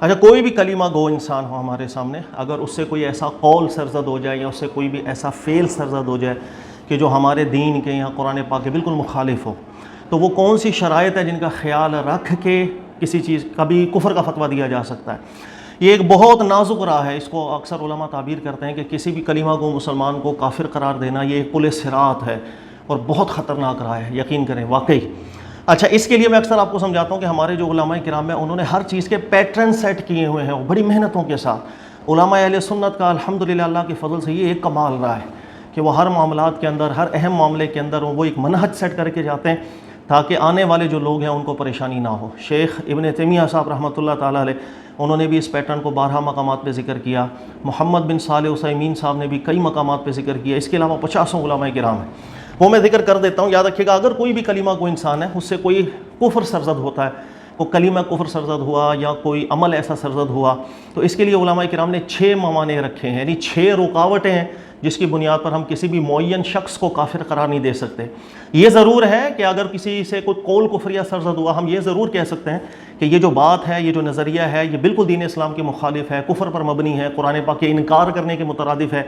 اچھا، کوئی بھی کلمہ گو انسان ہو ہمارے سامنے، اگر اس سے کوئی ایسا قول سرزد ہو جائے یا اس سے کوئی بھی ایسا فعل سرزد ہو جائے کہ جو ہمارے دین کے یا قرآن پاک کے بالکل مخالف ہو، تو وہ کون سی شرائط ہے جن کا خیال رکھ کے کسی چیز کبھی کفر کا فتویٰ دیا جا سکتا ہے؟ یہ ایک بہت نازک راہ ہے، اس کو اکثر علماء تعبیر کرتے ہیں کہ کسی بھی کلمہ گو مسلمان کو کافر قرار دینا یہ ایک پل صراط ہے اور بہت خطرناک راہ ہے، یقین کریں واقعی۔ اچھا، اس کے لیے میں اکثر آپ کو سمجھاتا ہوں کہ ہمارے جو علماء کرام ہیں انہوں نے ہر چیز کے پیٹرن سیٹ کیے ہوئے ہیں بڑی محنتوں کے ساتھ۔ علماء اہل سنت کا الحمدللہ اللہ کے فضل سے یہ ایک کمال رہا ہے کہ وہ ہر معاملات کے اندر، ہر اہم معاملے کے اندر وہ ایک منہج سیٹ کر کے جاتے ہیں تاکہ آنے والے جو لوگ ہیں ان کو پریشانی نہ ہو۔ شیخ ابن تیمیہ صاحب رحمۃ اللہ تعالیٰ علیہ، انہوں نے بھی اس پیٹرن کو بارہا مقامات پہ ذکر کیا۔ محمد بن صالح عثیمین صاحب نے بھی کئی مقامات پہ ذکر کیا۔ اس کے علاوہ 50 علماء کرام ہیں، وہ میں ذکر کر دیتا ہوں، یاد رکھیے گا۔ اگر کوئی بھی کلمہ کوئی انسان ہے اس سے کوئی کفر سرزد ہوتا ہے، کوئی کلمہ کفر سرزد ہوا یا کوئی عمل ایسا سرزد ہوا، تو اس کے لیے علماء کرام نے 6 موانع رکھے ہیں، یعنی 6 رکاوٹیں ہیں جس کی بنیاد پر ہم کسی بھی معین شخص کو کافر قرار نہیں دے سکتے۔ یہ ضرور ہے کہ اگر کسی سے کوئی قول کفریہ سرزد ہوا، ہم یہ ضرور کہہ سکتے ہیں کہ یہ جو بات ہے، یہ جو نظریہ ہے، یہ بالکل دین اسلام کے مخالف ہے، کفر پر مبنی ہے، قرآن پاک کے انکار کرنے کے مترادف ہے،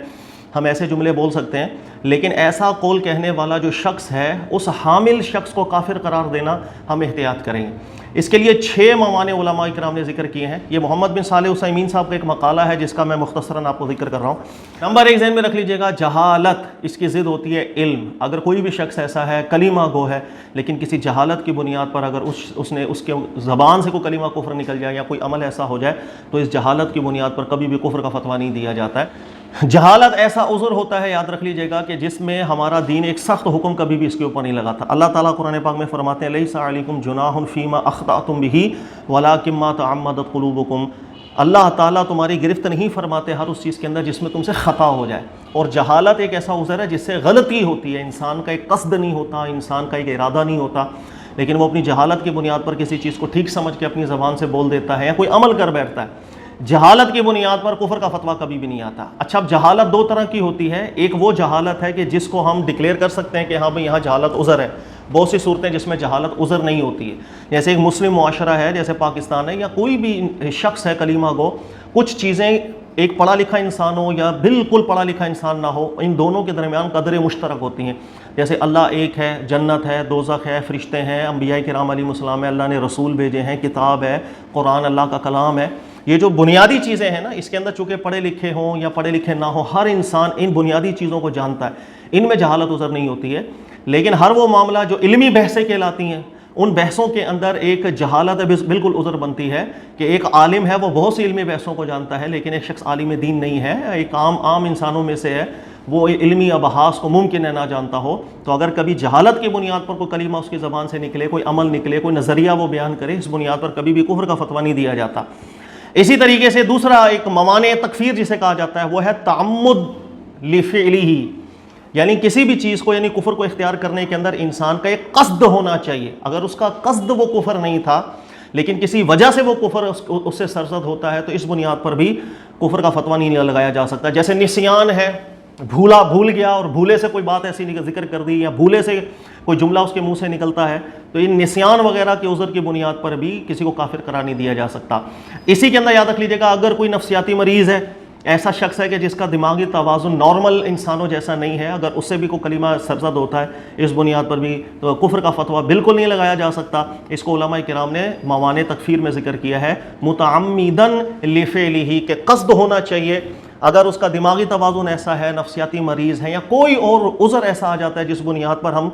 ہم ایسے جملے بول سکتے ہیں۔ لیکن ایسا قول کہنے والا جو شخص ہے، اس حامل شخص کو کافر قرار دینا ہم احتیاط کریں گے۔ اس کے لیے 6 موانع علماء کرام نے ذکر کیے ہیں۔ یہ محمد بن صالح عثیمین صاحب کا ایک مقالہ ہے جس کا میں مختصراً آپ کو ذکر کر رہا ہوں۔ نمبر 1 ذہن میں رکھ لیجئے گا، جہالت، اس کی ضد ہوتی ہے علم۔ اگر کوئی بھی شخص ایسا ہے کلمہ گو ہے لیکن کسی جہالت کی بنیاد پر اگر اس کے زبان سے کوئی کلمہ کفر نکل جائے یا کوئی عمل ایسا ہو جائے تو اس جہالت کی بنیاد پر کبھی بھی کفر کا فتویٰ نہیں دیا جاتا ہے۔ جہالت ایسا عذر ہوتا ہے، یاد رکھ لیجئے گا، کہ جس میں ہمارا دین ایک سخت حکم کبھی بھی اس کے اوپر نہیں لگاتا۔ اللہ تعالیٰ قرآن پاک میں فرماتے ہیں لیس علیکم جناح فیما اخطأتم بہ ولکن ما تعمدت قلوبکم۔ اللہ تعالیٰ تمہاری گرفت نہیں فرماتے ہر اس چیز کے اندر جس میں تم سے خطا ہو جائے۔ اور جہالت ایک ایسا عذر ہے جس سے غلطی ہوتی ہے، انسان کا ایک قصد نہیں ہوتا، انسان کا ایک ارادہ نہیں ہوتا، لیکن وہ اپنی جہالت کی بنیاد پر کسی چیز کو ٹھیک سمجھ کے اپنی زبان سے بول دیتا ہے یا کوئی عمل کر بیٹھتا ہے۔ جہالت کی بنیاد پر کفر کا فتویٰ کبھی بھی نہیں آتا۔ اچھا، اب جہالت 2 طرح کی ہوتی ہے۔ ایک وہ جہالت ہے کہ جس کو ہم ڈکلیئر کر سکتے ہیں کہ ہاں بھئی یہاں جہالت عذر ہے۔ بہت سی صورتیں جس میں جہالت عذر نہیں ہوتی ہے، جیسے ایک مسلم معاشرہ ہے، جیسے پاکستان ہے، یا کوئی بھی شخص ہے کلمہ گو، کچھ چیزیں ایک پڑھا لکھا انسان ہو یا بالکل پڑھا لکھا انسان نہ ہو، ان دونوں کے درمیان قدر مشترک ہوتی ہیں۔ جیسے اللہ ایک ہے، جنت ہے، دوزخ ہے، فرشتے ہیں، انبیاء کرام علیہ السلام ہے، اللہ نے رسول بھیجے ہیں، کتاب ہے، قرآن اللہ کا کلام ہے۔ یہ جو بنیادی چیزیں ہیں نا، اس کے اندر چونکہ پڑھے لکھے ہوں یا پڑھے لکھے نہ ہوں، ہر انسان ان بنیادی چیزوں کو جانتا ہے، ان میں جہالت عذر نہیں ہوتی ہے۔ لیکن ہر وہ معاملہ جو علمی بحثیں کہلاتی ہیں، ان بحثوں کے اندر ایک جہالت بالکل عذر بنتی ہے کہ ایک عالم ہے، وہ بہت سی علمی بحثوں کو جانتا ہے، لیکن ایک شخص عالم دین نہیں ہے، ایک عام انسانوں میں سے ہے، وہ علمی ابحاث کو ممکن ہے نہ جانتا ہو۔ تو اگر کبھی جہالت کی بنیاد پر کوئی کلمہ اس کی زبان سے نکلے، کوئی عمل نکلے، کوئی نظریہ وہ بیان کرے، اس بنیاد پر کبھی بھی کفر کا فتویٰ نہیں دیا جاتا۔ اسی طریقے سے دوسرا ایک موانع تکفیر جسے کہا جاتا ہے، وہ ہے تعمد لفعلہ، یعنی کسی بھی چیز کو، یعنی کفر کو اختیار کرنے کے اندر انسان کا ایک قصد ہونا چاہیے۔ اگر اس کا قصد وہ کفر نہیں تھا لیکن کسی وجہ سے وہ کفر اس سے سرزد ہوتا ہے تو اس بنیاد پر بھی کفر کا فتویٰ نہیں لگایا جا سکتا۔ جیسے نسیان ہے، بھول گیا اور بھولے سے کوئی بات ایسی ذکر کر دی یا بھولے سے کوئی جملہ اس کے منہ سے نکلتا ہے، تو ان نسیان وغیرہ کے عذر کی بنیاد پر بھی کسی کو کافر قرار نہیں دیا جا سکتا۔ اسی کے اندر یاد رکھ لیجیے گا، اگر کوئی نفسیاتی مریض ہے، ایسا شخص ہے کہ جس کا دماغی توازن نارمل انسانوں جیسا نہیں ہے، اگر اس سے بھی کوئی کلمہ سرزد ہوتا ہے، اس بنیاد پر بھی تو کفر کا فتویٰ بالکل نہیں لگایا جا سکتا۔ اس کو علماء کرام نے موانع تکفیر میں ذکر کیا ہے، متعمدن لفعلہ، کہ قصد ہونا چاہیے۔ اگر اس کا دماغی توازن ایسا ہے، نفسیاتی مریض ہے، یا کوئی اور عذر ایسا آ جاتا ہے جس بنیاد پر ہم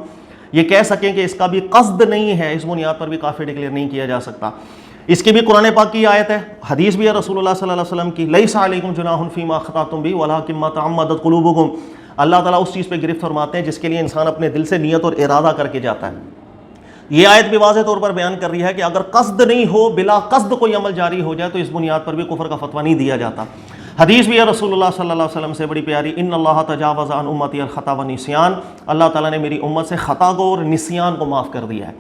یہ کہہ سکیں کہ اس کا بھی قصد نہیں ہے، اس بنیاد پر بھی کافر ڈکلیئر نہیں کیا جا سکتا۔ اس کی بھی قرآن پاک کی آیت ہے، حدیث بھی ہے رسول اللہ صلی اللہ علیہ وسلم کی، لیس علیکم جناح فیما اخطأتم بہ ولکن ما تعمدت قلوبکم۔ اللہ تعالیٰ اس چیز پہ گرفت فرماتے ہیں جس کے لیے انسان اپنے دل سے نیت اور ارادہ کر کے جاتا ہے۔ یہ آیت بھی واضح طور پر بیان کر رہی ہے کہ اگر قصد نہیں ہو، بلا قصد کوئی عمل جاری ہو جائے تو اس بنیاد پر بھی کفر کا فتویٰ نہیں دیا جاتا۔ حدیث بھی ہے رسول اللہ صلی اللہ علیہ وسلم سے بڑی پیاری، ان اللہ تجاوز عن امتی الخطا والنسیان، اللہ تعالیٰ نے میری امت سے خطا کو اور نسیان کو معاف کر دیا ہے۔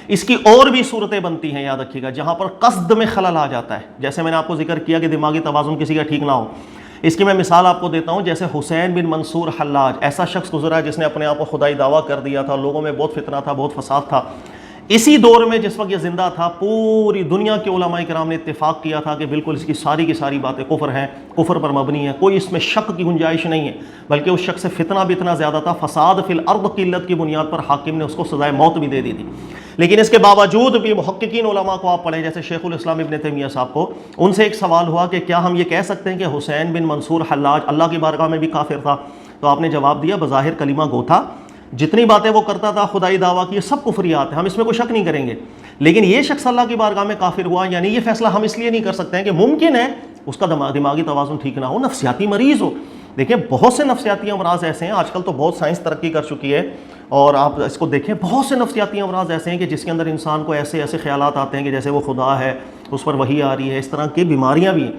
اس کی اور بھی صورتیں بنتی ہیں، یاد رکھیے گا، جہاں پر قصد میں خلل آ جاتا ہے، جیسے میں نے آپ کو ذکر کیا کہ دماغی توازن کسی کا ٹھیک نہ ہو۔ اس کی میں مثال آپ کو دیتا ہوں، جیسے حسین بن منصور حلاج، ایسا شخص گزرا ہے جس نے اپنے آپ کو خدائی دعویٰ کر دیا تھا، لوگوں میں بہت فتنہ تھا، بہت فساد تھا۔ اسی دور میں جس وقت یہ زندہ تھا پوری دنیا کے علماء کرام نے اتفاق کیا تھا کہ بالکل اس کی ساری باتیں کفر ہیں، کفر پر مبنی ہیں، کوئی اس میں شک کی گنجائش نہیں ہے، بلکہ اس شخص سے فتنہ بھی اتنا زیادہ تھا، فساد فی الارض قلت کی بنیاد پر حاکم نے اس کو سزائے موت بھی دے دی تھی۔ لیکن اس کے باوجود بھی محققین علماء کو آپ پڑھیں، جیسے شیخ الاسلام ابن تیمیہ صاحب کو، ان سے ایک سوال ہوا کہ کیا ہم یہ کہہ سکتے ہیں کہ حسین بن منصور حلاج اللہ کی بارگاہ میں بھی کافر تھا؟ تو آپ نے جواب دیا بظاہر کلمہ گو تھا، جتنی باتیں وہ کرتا تھا خدائی دعویٰ کی، یہ سب کفریات ہیں، ہم اس میں کوئی شک نہیں کریں گے، لیکن یہ شخص اللہ کی بارگاہ میں کافر ہوا، یعنی یہ فیصلہ ہم اس لیے نہیں کر سکتے ہیں کہ ممکن ہے اس کا دماغی توازن ٹھیک نہ ہو، نفسیاتی مریض ہو۔ دیکھیں بہت سے نفسیاتی امراض ایسے ہیں، آج کل تو بہت سائنس ترقی کر چکی ہے، اور آپ اس کو دیکھیں بہت سے نفسیاتی امراض ایسے ہیں کہ جس کے اندر انسان کو ایسے خیالات آتے ہیں کہ جیسے وہ خدا ہے، اس پر وحی آ رہی ہے، اس طرح کی بیماریاں بھی ہیں۔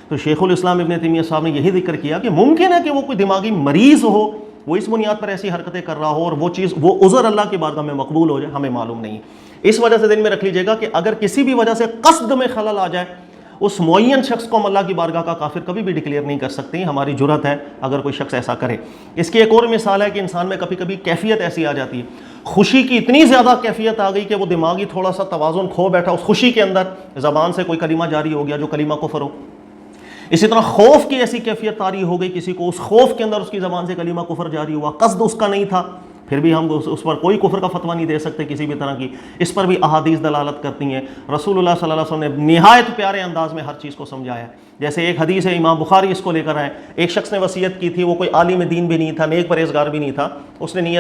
تو شیخ الاسلام ابن تیمیہ صاحب نے یہی ذکر کیا کہ ممکن ہے کہ وہ کوئی دماغی مریض ہو، وہ اس بنیاد پر ایسی حرکتیں کر رہا ہو، اور وہ عذر اللہ کی بارگاہ میں مقبول ہو جائے، ہمیں معلوم نہیں۔ اس وجہ سے دل میں رکھ لیجئے گا کہ اگر کسی بھی وجہ سے قصد میں خلل آ جائے، اس معین شخص کو ہم اللہ کی بارگاہ کا کافر کبھی بھی ڈکلیئر نہیں کر سکتے، ہماری جرت ہے اگر کوئی شخص ایسا کرے۔ اس کی ایک اور مثال ہے کہ انسان میں کبھی کبھی کیفیت ایسی آ جاتی ہے، خوشی کی اتنی زیادہ کیفیت آ گئی کہ وہ دماغی تھوڑا سا توازن کھو بیٹھا، اس خوشی کے اندر زبان سے کوئی کلمہ جاری ہو گیا جو کلمہ کفر ہو۔ اسی طرح خوف کی ایسی کیفیت طاری ہو گئی کسی کو، اس خوف کے اندر اس کی زبان سے کلمہ کفر جاری ہوا، قصد اس کا نہیں تھا، پھر بھی ہم اس پر کوئی کفر کا فتویٰ نہیں دے سکتے کسی بھی طرح کی۔ اس پر بھی احادیث دلالت کرتی ہیں، رسول اللہ صلی اللہ علیہ وسلم نے نہایت پیارے انداز میں ہر چیز کو سمجھایا ہے۔ جیسے ایک حدیث ہے، امام بخاری اس کو لے کر آئے، ایک شخص نے وصیت کی تھی، وہ کوئی عالم دین بھی نہیں تھا، نیک پرہیزگار بھی نہیں تھا، اس نے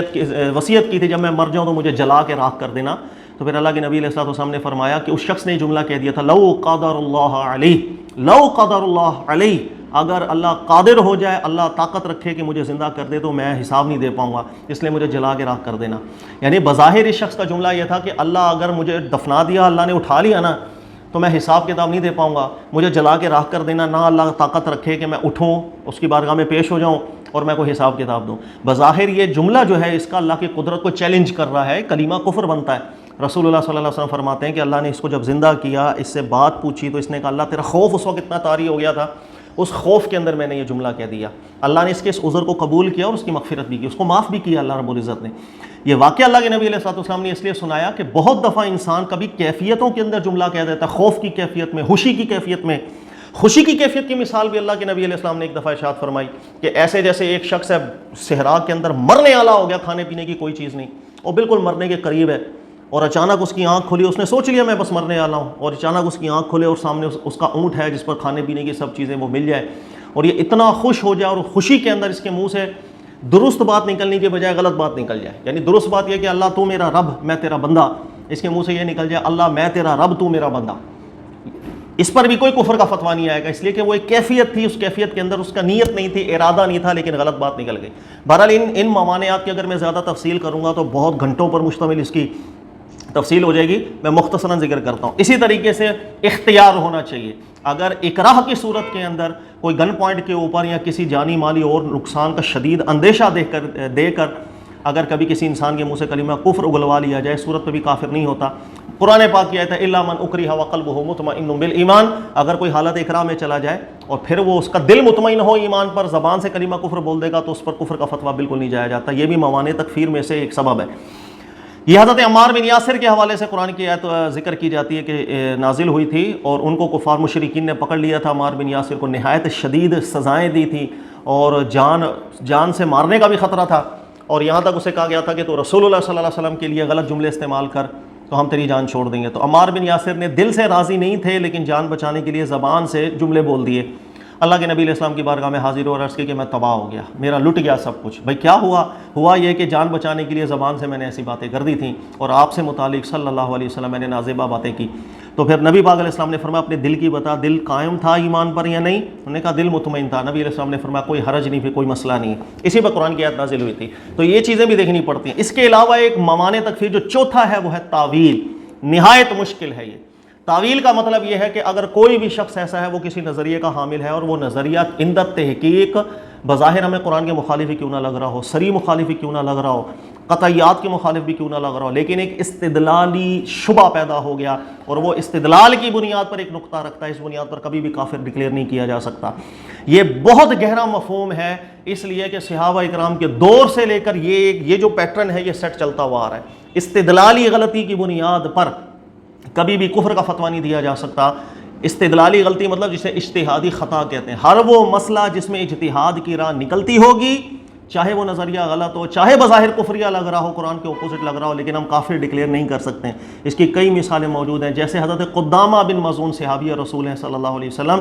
وصیت کی تھی جب میں مر جاؤں تو مجھے جلا کے راکھ کر دینا۔ تو پھر اللہ کے نبی علیہ الصلوۃ والسلام نے فرمایا کہ اس شخص نے جملہ کہہ دیا تھا، لو قدر اللہ علیہ، لو قدر اللہ علیہ، اگر اللہ قادر ہو جائے، اللہ طاقت رکھے کہ مجھے زندہ کر دے تو میں حساب نہیں دے پاؤں گا، اس لیے مجھے جلا کے راکھ کر دینا۔ یعنی بظاہر اس شخص کا جملہ یہ تھا کہ اللہ اگر مجھے دفنا دیا، اللہ نے اٹھا لیا نا، تو میں حساب کتاب نہیں دے پاؤں گا، مجھے جلا کے راکھ کر دینا، نہ اللہ طاقت رکھے کہ میں اٹھوں اس کی بارگاہ میں پیش ہو جاؤں اور میں کوئی حساب کتاب دوں۔ بظاہر یہ جملہ جو ہے اس کا اللہ کی قدرت کو چیلنج کر رہا ہے، کلمہ کفر بنتا ہے۔ رسول اللہ صلی اللہ علیہ وسلم فرماتے ہیں کہ اللہ نے اس کو جب زندہ کیا، اس سے بات پوچھی تو اس نے کہا اللہ تیرا خوف اس وقت اتنا طاری ہو گیا تھا، اس خوف کے اندر میں نے یہ جملہ کہہ دیا۔ اللہ نے اس کے اس عذر کو قبول کیا اور اس کی مغفرت بھی کی، اس کو معاف بھی کیا اللہ رب العزت نے۔ یہ واقعہ اللہ کے نبی علیہ الصلوۃ والسلام نے اس لیے سنایا کہ بہت دفعہ انسان کبھی کیفیتوں کے اندر جملہ کہہ دیتا ہے، خوف کی کیفیت میں، خوشی کی کیفیت میں۔ خوشی کی کیفیت کی مثال بھی اللہ کے نبی علیہ السلام نے ایک دفعہ ارشاد فرمائی کہ ایسے جیسے ایک شخص ہے صحرا کے اندر مرنے والا ہو گیا، کھانے پینے کی کوئی چیز نہیں، اور بالکل مرنے کے قریب ہے، اور اچانک اس کی آنکھ کھلی، اس نے سوچ لیا میں بس مرنے والا ہوں، اور اچانک اس کی آنکھ کھلے اور سامنے اس کا اونٹ ہے جس پر کھانے پینے کی سب چیزیں وہ مل جائے، اور یہ اتنا خوش ہو جائے اور خوشی کے اندر اس کے منہ سے درست بات نکلنے کے بجائے غلط بات نکل جائے۔ یعنی درست بات یہ کہ اللہ تو میرا رب میں تیرا بندہ، اس کے منہ سے یہ نکل جائے اللہ میں تیرا رب تو میرا بندہ۔ اس پر بھی کوئی کفر کا فتویٰ نہیں آئے گا، اس لیے کہ وہ ایک کیفیت تھی، اس کیفیت کے اندر اس کا نیت نہیں تھی، ارادہ نہیں تھا، لیکن غلط بات نکل گئی۔ بہرحال ان ممانعات کی اگر میں زیادہ تفصیل کروں گا تو بہت گھنٹوں پر مشتمل اس کی تفصیل ہو جائے گی، میں مختصراً ذکر کرتا ہوں۔ اسی طریقے سے اختیار ہونا چاہیے، اگر اکراہ کی صورت کے اندر کوئی گن پوائنٹ کے اوپر یا کسی جانی مالی اور نقصان کا شدید اندیشہ دے کر اگر کبھی کسی انسان کے منہ سے کلمہ کفر اگلوا لیا جائے، صورت پہ بھی کافر نہیں ہوتا۔ قرآن پاک کی آیت ہے الا من اکرہ وقلبہ مطمئن بالایمان، اگر کوئی حالت اکراہ میں چلا جائے اور پھر وہ اس کا دل مطمئن ہو ایمان پر، زبان سے کلمہ کفر بول دے گا تو اس پر کفر کا فتویٰ بالکل نہیں جایا جاتا۔ یہ بھی موانع تکفیر میں سے ایک سبب ہے۔ یہ حضرت عمار بن یاسر کے حوالے سے قرآن کی آیت ذکر کی جاتی ہے کہ نازل ہوئی تھی اور ان کو کفار مشرکین نے پکڑ لیا تھا، عمار بن یاسر کو نہایت شدید سزائیں دی تھی اور جان سے مارنے کا بھی خطرہ تھا، اور یہاں تک اسے کہا گیا تھا کہ تو رسول اللہ صلی اللہ علیہ وسلم کے لیے غلط جملے استعمال کر تو ہم تیری جان چھوڑ دیں گے۔ تو عمار بن یاسر نے دل سے راضی نہیں تھے لیکن جان بچانے کے لیے زبان سے جملے بول دیے۔ اللہ کے نبی علیہ السلام کی بارگاہ میں حاضر اور عرض کی کہ میں تباہ ہو گیا، میرا لٹ گیا سب کچھ۔ بھائی کیا ہوا یہ کہ جان بچانے کے لیے زبان سے میں نے ایسی باتیں کر دی تھیں اور آپ سے متعلق صلی اللہ علیہ وسلم میں نے نازیبہ باتیں کی۔ تو پھر نبی پاک علیہ السلام نے فرمایا اپنے دل کی بتا، دل قائم تھا ایمان پر یا نہیں؟ انہوں نے کہا دل مطمئن تھا۔ نبی علیہ السلام نے فرمایا کوئی حرج نہیں، پھر کوئی مسئلہ نہیں ہے۔ اسی پر قرآن کی آیت نازل ہوئی تھی۔ تو یہ چیزیں بھی دیکھنی پڑتی ہیں۔ اس کے علاوہ ایک موانع تکفیر جو چوتھا ہے وہ ہے تعویل، نہایت مشکل ہے یہ۔ تعویل کا مطلب یہ ہے کہ اگر کوئی بھی شخص ایسا ہے وہ کسی نظریے کا حامل ہے اور وہ نظریہ عند تحقیق بظاہر ہمیں قرآن کے مخالف ہی کیوں نہ لگ رہا ہو، صریح مخالف ہی کیوں نہ لگ رہا ہو، قطعیات کے مخالف بھی کیوں نہ لگ رہا ہو، لیکن ایک استدلالی شبہ پیدا ہو گیا، اور وہ استدلال کی بنیاد پر ایک نقطہ رکھتا ہے، اس بنیاد پر کبھی بھی کافر ڈکلیئر نہیں کیا جا سکتا۔ یہ بہت گہرا مفہوم ہے، اس لیے کہ صحابہ اکرام کے دور سے لے کر یہ جو پیٹرن ہے یہ سیٹ چلتا ہوا آ رہا ہے۔ استدلالی غلطی کی بنیاد پر کبھی بھی کفر کا فتویٰ نہیں دیا جا سکتا۔ استدلالی غلطی مطلب جسے اجتہادی خطا کہتے ہیں، ہر وہ مسئلہ جس میں اجتہاد کی راہ نکلتی ہوگی، چاہے وہ نظریہ غلط ہو، چاہے بظاہر کفریہ لگ رہا ہو، قرآن کے اپوزٹ لگ رہا ہو، لیکن ہم کافر ڈکلیئر نہیں کر سکتے۔ اس کی کئی مثالیں موجود ہیں، جیسے حضرت قدامہ بن مظعون صحابی رسول ہیں صلی اللہ علیہ وسلم،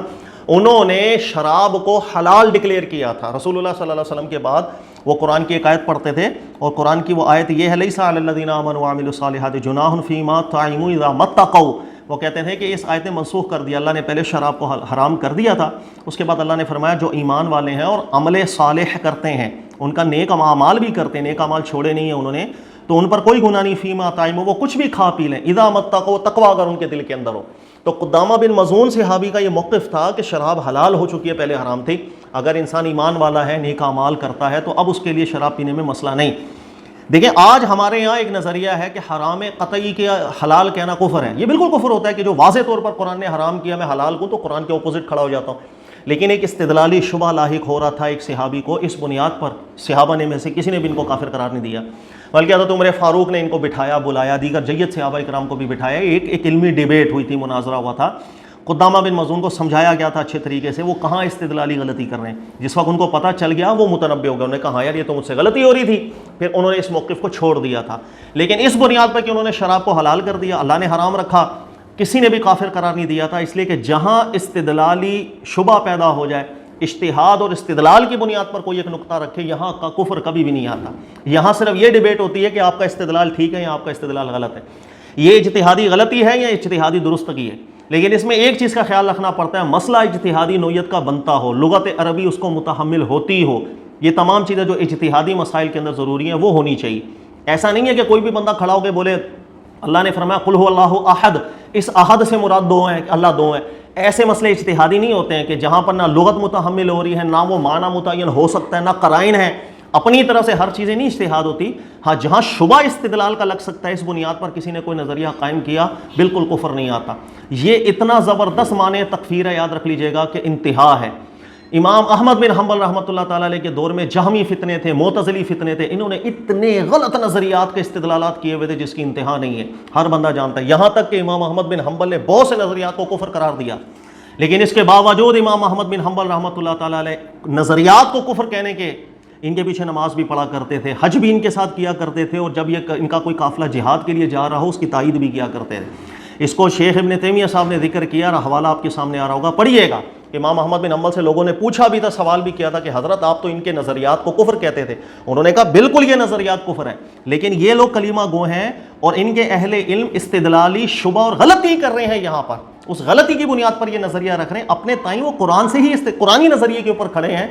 انہوں نے شراب کو حلال ڈکلیئر کیا تھا۔ رسول اللہ صلی اللہ علیہ وسلم کے بعد وہ قرآن کی ایک آیت پڑھتے تھے، اور قرآن کی وہ آیت یہ ہے لیس علی الذین آمنوا وعملوا الصالحات جناح فیما طعموا اذا ما اتقوا۔ وہ کہتے تھے کہ اس آیت نے منسوخ کر دیا، اللہ نے پہلے شراب کو حرام کر دیا تھا، اس کے بعد اللہ نے فرمایا جو ایمان والے ہیں اور عمل صالح کرتے ہیں، ان کا نیک اعمال بھی کرتے ہیں، نیک اعمال چھوڑے نہیں ہیں انہوں نے، تو ان پر کوئی گناہ نہیں، فیما طعموا، وہ کچھ بھی کھا پی لیں، اذا ما اتقوا، تقوی اگر ان کے دل کے اندر ہو۔ تو قدامہ بن مظعون صحابی کا یہ موقف تھا کہ شراب حلال ہو چکی ہے، پہلے حرام تھی، اگر انسان ایمان والا ہے، نیک اعمال کرتا ہے، تو اب اس کے لیے شراب پینے میں مسئلہ نہیں۔ دیکھیں آج ہمارے یہاں ایک نظریہ ہے کہ حرام قطعی کے حلال کہنا کفر ہے، یہ بالکل کفر ہوتا ہے کہ جو واضح طور پر قرآن نے حرام کیا میں حلال کو، تو قرآن کے اپوزٹ کھڑا ہو جاتا ہوں۔ لیکن ایک استدلالی شبہ لاحق ہو رہا تھا ایک صحابی کو، اس بنیاد پر صحابہ نے میں سے کسی نے بھی ان کو کافر قرار نہیں دیا، بلکہ حضرت عمر فاروق نے ان کو بٹھایا، بلایا، دیگر جید صحابہ کرام کو بھی بٹھایا، ایک علمی ڈیبیٹ ہوئی تھی، مناظرہ ہوا تھا۔ قدامہ بن مظعون کو سمجھایا گیا تھا اچھے طریقے سے وہ کہاں استدلالی غلطی کر رہے ہیں۔ جس وقت ان کو پتہ چل گیا وہ متنبع ہو گئے، انہوں نے کہا ہاں یار یہ تو مجھ سے غلطی ہو رہی تھی، پھر انہوں نے اس موقف کو چھوڑ دیا تھا۔ لیکن اس بنیاد پر کہ انہوں نے شراب کو حلال کر دیا، اللہ نے حرام رکھا، کسی نے بھی کافر قرار نہیں دیا تھا، اس لیے کہ جہاں استدلالی شبہ پیدا ہو جائے، اجتہاد اور استدلال کی بنیاد پر کوئی ایک نقطہ رکھے، یہاں کا کفر کبھی بھی نہیں آتا۔ یہاں صرف یہ ڈیبیٹ ہوتی ہے کہ آپ کا استدلال ٹھیک ہے یا آپ کا استدلال غلط ہے، یہ اجتہادی غلطی ہے یا اجتہادی درستگی ہے۔ لیکن اس میں ایک چیز کا خیال رکھنا پڑتا ہے، مسئلہ اجتہادی نوعیت کا بنتا ہو، لغت عربی اس کو متحمل ہوتی ہو، یہ تمام چیزیں جو اجتہادی مسائل کے اندر ضروری ہیں وہ ہونی چاہیے۔ ایسا نہیں ہے کہ کوئی بھی بندہ کھڑا ہو کے بولے اللہ نے فرمایا قل هو اللہ احد، اس احد سے مراد دو ہیں، اللہ دو ہیں، ایسے مسئلے اجتہادی نہیں ہوتے ہیں کہ جہاں پر نہ لغت متحمل ہو رہی ہے، نہ وہ معنی متعین ہو سکتا ہے، نہ قرائن ہے، اپنی طرف سے ہر چیزیں نہیں اجتہاد ہوتی۔ ہاں جہاں شبہ استدلال کا لگ سکتا ہے، اس بنیاد پر کسی نے کوئی نظریہ قائم کیا، بالکل کفر نہیں آتا۔ یہ اتنا زبردست معنی تکفیر ہے، یاد رکھ لیجئے گا کہ انتہا ہے۔ امام احمد بن حنبل رحمۃ اللہ تعالیٰ علیہ کے دور میں جہمی فتنے تھے، معتزلی فتنے تھے، انہوں نے اتنے غلط نظریات کے استدلالات کیے ہوئے تھے جس کی انتہا نہیں ہے، ہر بندہ جانتا ہے، یہاں تک کہ امام احمد بن حنبل نے بہت سے نظریات کو کفر قرار دیا، لیکن اس کے باوجود امام احمد بن حنبل رحمۃ اللہ تعالیٰ علیہ نظریات کو کفر کہنے کے ان کے پیچھے نماز بھی پڑھا کرتے تھے، حج بھی ان کے ساتھ کیا کرتے تھے، اور جب یہ ان کا کوئی قافلہ جہاد کے لیے جا رہا ہو اس کی تائید بھی کیا کرتے تھے۔ اس کو شیخ ابن تیمیہ صاحب نے ذکر کیا، اور حوالہ آپ کے سامنے آ رہا ہوگا، پڑھیے گا۔ امام احمد بن حنبل سے لوگوں نے پوچھا بھی تھا، سوال بھی کیا تھا کہ حضرت آپ تو ان کے نظریات کو کفر کہتے تھے، انہوں نے کہا بالکل یہ نظریات کفر ہیں، لیکن یہ لوگ کلمہ گو ہیں اور ان کے اہل علم استدلالی شبہ اور غلطی کر رہے ہیں، یہاں پر اس غلطی کی بنیاد پر یہ نظریہ رکھ رہے ہیں، اپنے تائیں وہ قرآن سے ہی قرآنی نظریے کے اوپر کھڑے ہیں۔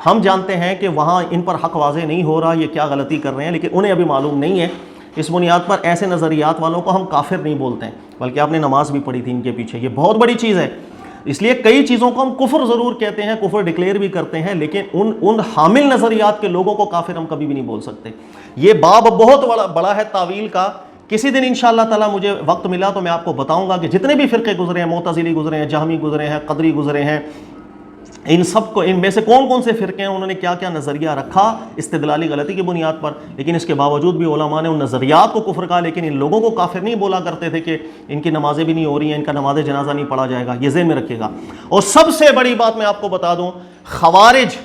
ہم جانتے ہیں کہ وہاں ان پر حق واضح نہیں ہو رہا، یہ کیا غلطی کر رہے ہیں، لیکن انہیں ابھی معلوم نہیں ہے۔ اس بنیاد پر ایسے نظریات والوں کو ہم کافر نہیں بولتے ہیں، بلکہ آپ نے نماز بھی پڑھی تھی ان کے پیچھے، یہ بہت بڑی چیز ہے۔ اس لیے کئی چیزوں کو ہم کفر ضرور کہتے ہیں، کفر ڈکلیئر بھی کرتے ہیں، لیکن ان حامل نظریات کے لوگوں کو کافر ہم کبھی بھی نہیں بول سکتے۔ یہ باب بہت بڑا ہے تعویل کا، کسی دن انشاءاللہ تعالیٰ مجھے وقت ملا تو میں آپ کو بتاؤں گا کہ جتنے بھی فرقے گزرے ہیں، معتزلی گزرے ہیں، جہمی گزرے ہیں، قدری گزرے ہیں، ان سب کو، ان میں سے کون کون سے فرقے ہیں، انہوں نے کیا کیا نظریہ رکھا استدلالی غلطی کی بنیاد پر، لیکن اس کے باوجود بھی علماء نے ان نظریات کو کفر کہا، لیکن ان لوگوں کو کافر نہیں بولا کرتے تھے کہ ان کی نمازیں بھی نہیں ہو رہی ہیں، ان کا نماز جنازہ نہیں پڑھا جائے گا، یہ ذہن میں رکھیے گا۔ اور سب سے بڑی بات میں آپ کو بتا دوں، خوارج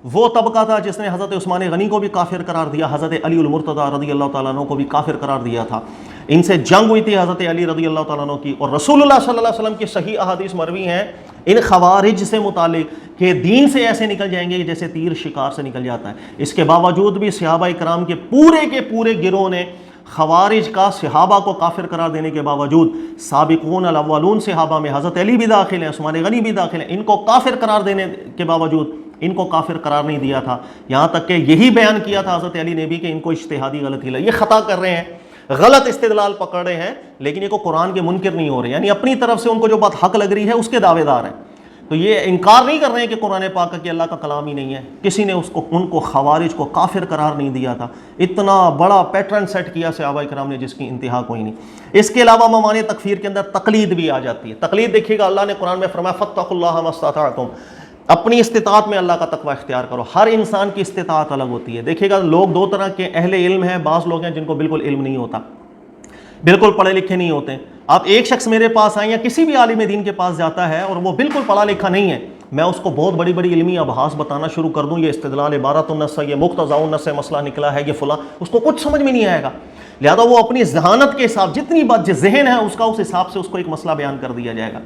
وہ طبقہ تھا جس نے حضرت عثمان غنی کو بھی کافر قرار دیا، حضرت علی المرتضیٰ رضی اللہ تعالیٰ عنہ کو بھی کافر قرار دیا تھا، ان سے جنگ ہوئی تھی حضرت علی رضی اللہ تعالیٰ عنہ کی، اور رسول اللہ صلی اللہ علیہ وسلم کی صحیح احادیث مروی ہیں ان خوارج سے متعلق کہ دین سے ایسے نکل جائیں گے جیسے تیر شکار سے نکل جاتا ہے۔ اس کے باوجود بھی صحابہ کرام کے پورے گروہ نے خوارج کا صحابہ کو کافر قرار دینے کے باوجود، سابقون الاولون صحابہ میں حضرت علی بھی داخل ہیں، عثمان غنی بھی داخل ہیں، ان کو کافر قرار دینے کے باوجود ان کو کافر قرار نہیں دیا تھا، یہاں تک کہ یہی بیان کیا تھا حضرت علی نے بھی کہ ان کو اجتہادی غلطی لگی، یہ خطا کر رہے ہیں، غلط استدلال پکڑ رہے ہیں، لیکن یہ کو قرآن کے منکر نہیں ہو رہے، یعنی اپنی طرف سے ان کو جو بات حق لگ رہی ہے اس کے دعوے دار ہیں۔ تو یہ انکار نہیں کر رہے ہیں کہ قرآن پاک کا کہ اللہ کا کلام ہی نہیں ہے. کسی نے ان کو خوارج کو کافر قرار نہیں دیا تھا. اتنا بڑا پیٹرن سیٹ کیا صحابہ کرام نے جس کی انتہا کوئی نہیں. اس کے علاوہ موانع تکفیر کے اندر تقلید بھی آ جاتی ہے. تقلید دیکھیے گا اللہ نے قرآن میں فرمایا فاتقوا اللہ ما استطعتم، اپنی استطاعت میں اللہ کا تقوی اختیار کرو. ہر انسان کی استطاعت الگ ہوتی ہے. دیکھیے گا لوگ دو طرح کے اہل علم ہیں. بعض لوگ ہیں جن کو بالکل علم نہیں ہوتا، بالکل پڑھے لکھے نہیں ہوتے. آپ ایک شخص میرے پاس آئیں یا کسی بھی عالم دین کے پاس جاتا ہے اور وہ بالکل پڑھا لکھا نہیں ہے، میں اس کو بہت بڑی بڑی علمی ابحاث بتانا شروع کر دوں، یہ استدلال عبارت النص سے، یہ مقتضا النص سے مسئلہ نکلا ہے، یہ فلاں، اس کو کچھ سمجھ میں نہیں آئے گا. لہذا وہ اپنی ذہانت کے حساب، جتنی بات ذہن ہے اس کا، اس حساب سے اس کو ایک مسئلہ بیان کر دیا جائے گا.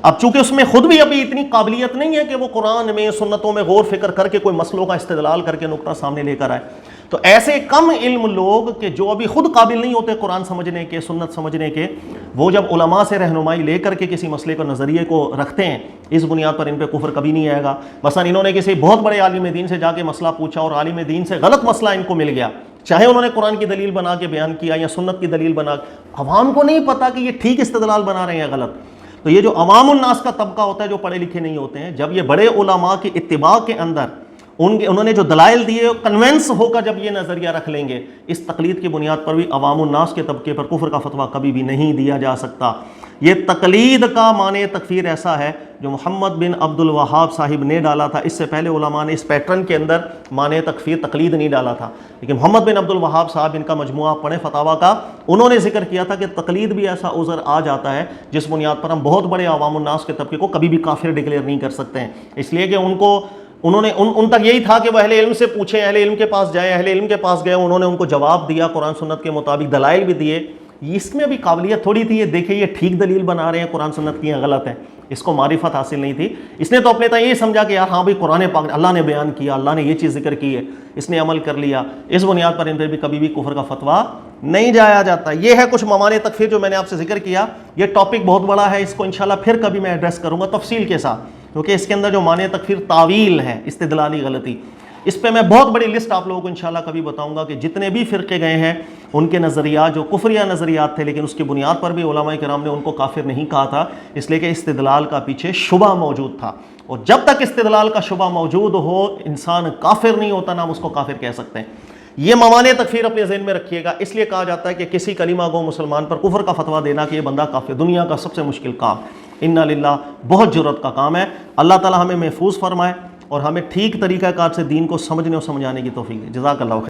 اب چونکہ اس میں خود بھی ابھی اتنی قابلیت نہیں ہے کہ وہ قرآن میں سنتوں میں غور فکر کر کے کوئی مسئلوں کا استدلال کر کے نقطہ سامنے لے کر آئے، تو ایسے کم علم لوگ کہ جو ابھی خود قابل نہیں ہوتے قرآن سمجھنے کے، سنت سمجھنے کے، وہ جب علماء سے رہنمائی لے کر کے کسی مسئلے کو، نظریے کو رکھتے ہیں، اس بنیاد پر ان پہ کفر کبھی نہیں آئے گا. مثلا انہوں نے کسی بہت بڑے عالم دین سے جا کے مسئلہ پوچھا اور عالم دین سے غلط مسئلہ ان کو مل گیا، چاہے انہوں نے قرآن کی دلیل بنا کے بیان کیا یا سنت کی دلیل بنا، عوام کو نہیں پتا کہ یہ ٹھیک استدلال بنا رہے ہیں یا غلط. تو یہ جو عوام الناس کا طبقہ ہوتا ہے جو پڑھے لکھے نہیں ہوتے ہیں، جب یہ بڑے علماء کی اتباع کے اندر انہوں نے جو دلائل دیے کنونس ہو کر جب یہ نظریہ رکھ لیں گے، اس تقلید کی بنیاد پر بھی عوام الناس کے طبقے پر کفر کا فتویٰ کبھی بھی نہیں دیا جا سکتا. یہ تقلید کا معنی تکفیر ایسا ہے جو محمد بن عبد الوہاب صاحب نے ڈالا تھا. اس سے پہلے علماء نے اس پیٹرن کے اندر معنی تکفیر تقلید نہیں ڈالا تھا، لیکن محمد بن عبد الوہاب صاحب، ان کا مجموعہ پڑھیں فتاویٰ کا، انہوں نے ذکر کیا تھا کہ تقلید بھی ایسا عذر آ جاتا ہے جس بنیاد پر ہم بہت بڑے عوام الناس کے طبقے کو کبھی بھی کافر ڈکلیئر نہیں کر سکتے ہیں. اس لیے کہ انہوں نے ان تک یہی تھا کہ وہ اہل علم سے پوچھیں، اہل علم کے پاس جائیں. اہل علم کے پاس گئے، انہوں نے ان کو جواب دیا قرآن سنت کے مطابق، دلائل بھی دیے. اس میں بھی قابلیت تھوڑی تھی، یہ دیکھیں یہ ٹھیک دلیل بنا رہے ہیں قرآن سنت کی یا غلط ہے. اس کو معرفت حاصل نہیں تھی. اس نے تو اپنے تک یہ سمجھا کہ یار ہاں بھائی قرآن پاک اللہ نے بیان کیا، اللہ نے یہ چیز ذکر کی ہے، اس نے عمل کر لیا. اس بنیاد پر ان پہ بھی کبھی بھی کفر کا فتویٰ نہیں جایا جاتا. یہ ہے کچھ موانع تکفیر جو میں نے آپ سے ذکر کیا. یہ ٹاپک بہت بڑا ہے، اس کو انشاءاللہ پھر کبھی میں ایڈریس کروں گا تفصیل کے ساتھ، کیونکہ اس کے اندر جو معنی تکفیر تعویل ہے، استدلالی غلطی، اس پہ میں بہت بڑی لسٹ آپ لوگوں کو انشاءاللہ کبھی بتاؤں گا کہ جتنے بھی فرقے گئے ہیں ان کے نظریات جو کفریہ نظریات تھے، لیکن اس کی بنیاد پر بھی علماء کرام نے ان کو کافر نہیں کہا تھا، اس لیے کہ استدلال کا پیچھے شبہ موجود تھا. اور جب تک استدلال کا شبہ موجود ہو انسان کافر نہیں ہوتا، نہ ہم اس کو کافر کہہ سکتے ہیں. یہ موانع تکفیر اپنے ذہن میں رکھیے گا. اس لیے کہا جاتا ہے کہ کسی کلمہ گو مسلمان پر کفر کا فتویٰ دینا کہ یہ بندہ کافر، دنیا کا سب سے مشکل کام، انا للہ، بہت جرأت کا کام ہے. اللہ تعالی ہمیں محفوظ فرمائے اور ہمیں ٹھیک طریقہ کار سے دین کو سمجھنے اور سمجھانے کی توفیق دے. جزاک اللہ خیر.